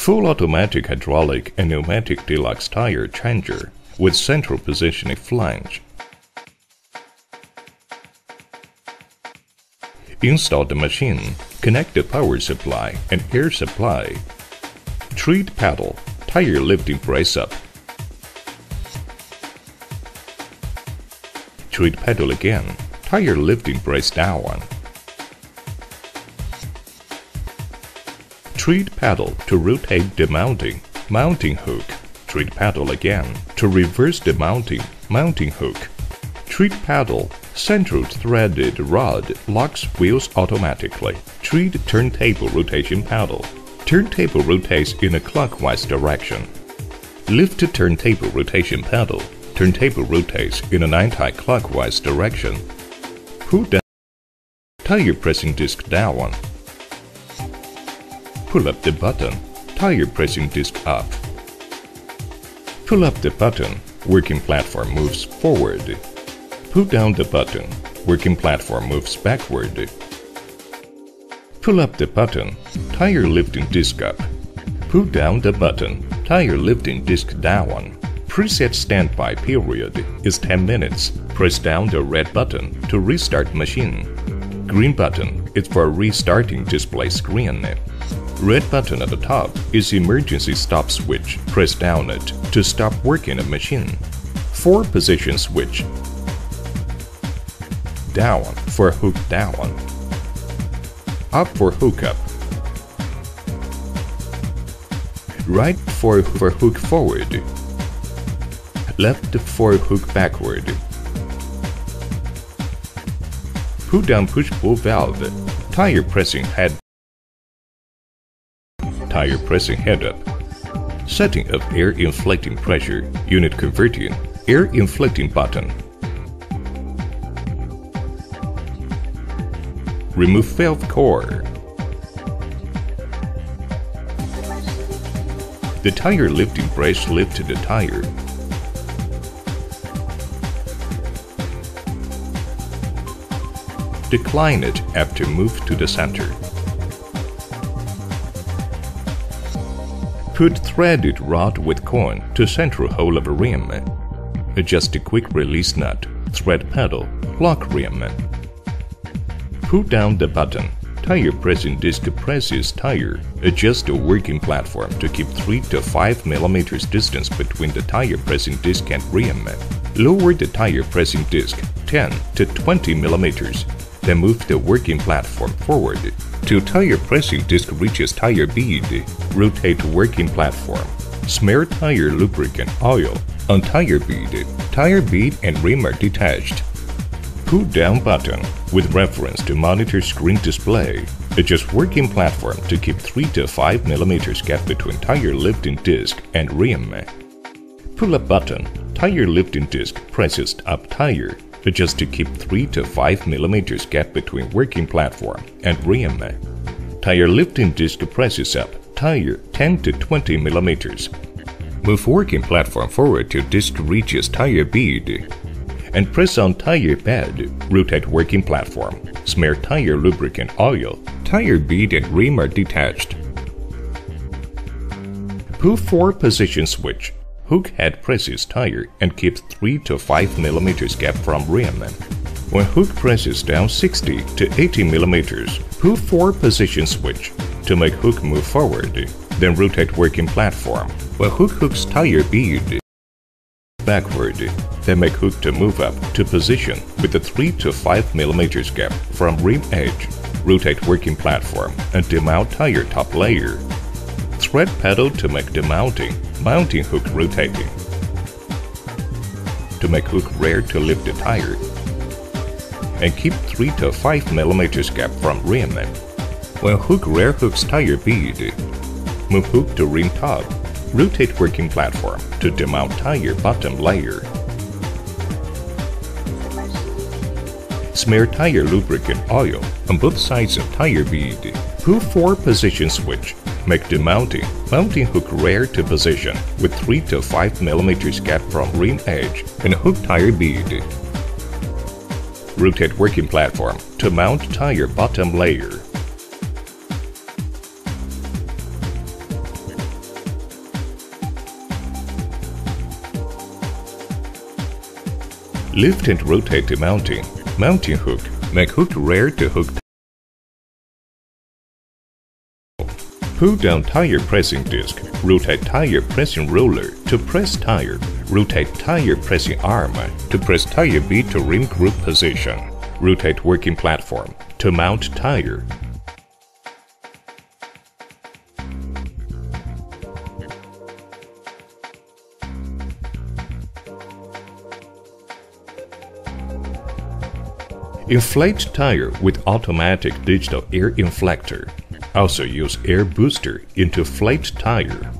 Full automatic hydraulic and pneumatic deluxe tire changer with central positioning flange. Install the machine, connect the power supply and air supply. Tread pedal, tire lifting brace up. Tread pedal again, tire lifting brace down. Tread pedal to rotate the mounting hook. Tread pedal again to reverse the mounting hook. Tread pedal, central threaded rod locks wheels automatically. Tread turntable rotation pedal. Turntable rotates in a clockwise direction. Lift the turntable rotation pedal. Turntable rotates in an anti-clockwise direction. Pull down. Tire pressing disc down. Pull up the button. Tire pressing disc up. Pull up the button. Working platform moves forward. Pull down the button. Working platform moves backward. Pull up the button. Tire lifting disc up. Pull down the button. Tire lifting disc down. Preset standby period is 10 minutes. Press down the red button to restart machine. Green button is for restarting display screen. Red button at the top is emergency stop switch. Press down it to stop working a machine. 4 position switch. Down for hook down. Up for hook up. Right for hook forward. Left for hook backward. Pull down push-pull valve. Tire pressing head. Tire pressing head up. Setting of air inflecting pressure. Unit converting. Air inflecting button. Remove valve core. The tire lifting brace lifted the tire. Decline it after move to the center. Put threaded rod with coin to central hole of a rim. Adjust the quick release nut, thread pedal, lock rim. Pull down the button. Tire pressing disc presses tire. Adjust the working platform to keep 3 to 5 mm distance between the tire pressing disc and rim. Lower the tire pressing disc 10 to 20 mm. Then move the working platform forward. Till tire pressing disc reaches tire bead, rotate working platform. Smear tire lubricant oil on tire bead. Tire bead and rim are detached. Pull down button with reference to monitor screen display. Adjust working platform to keep 3 to 5 mm gap between tire lifting disc and rim. Pull up button. Tire lifting disc presses up tire. Adjust to keep 3 to 5 mm gap between working platform and rim. Tire lifting disc presses up tire 10 to 20 mm. Move working platform forward till disc reaches tire bead. And press on tire bed. Rotate working platform. Smear tire lubricant oil. Tire bead and rim are detached. Pull 4 position switch. Hook head presses tire and keeps 3 to 5 mm gap from rim. When hook presses down 60 to 80 mm, pull 4 position switch to make hook move forward. Then rotate working platform. When hook hooks tire bead backward, then make hook to move up to position with a 3 to 5 mm gap from rim edge. Rotate working platform and demount tire top layer. Thread pedal to make the mounting hook rotating. To make hook rear to lift the tire. And keep 3 to 5 mm gap from rim. When hook rear hooks tire bead, move hook to rim top. Rotate working platform to demount tire bottom layer. Smear tire lubricant oil on both sides of tire bead. Pull 4 position switch. Make the mounting hook rear to position with 3 to 5 mm gap from rim edge and hook tire bead. Rotate working platform to mount tire bottom layer. Lift and rotate the mounting. Mounting hook. Make hook rear to hook. Pull down tire pressing disc. Rotate tire pressing roller to press tire. Rotate tire pressing arm to press tire bead to rim group position. Rotate working platform to mount tire. Inflate tire with automatic digital air inflector. Also use air booster into inflate tire.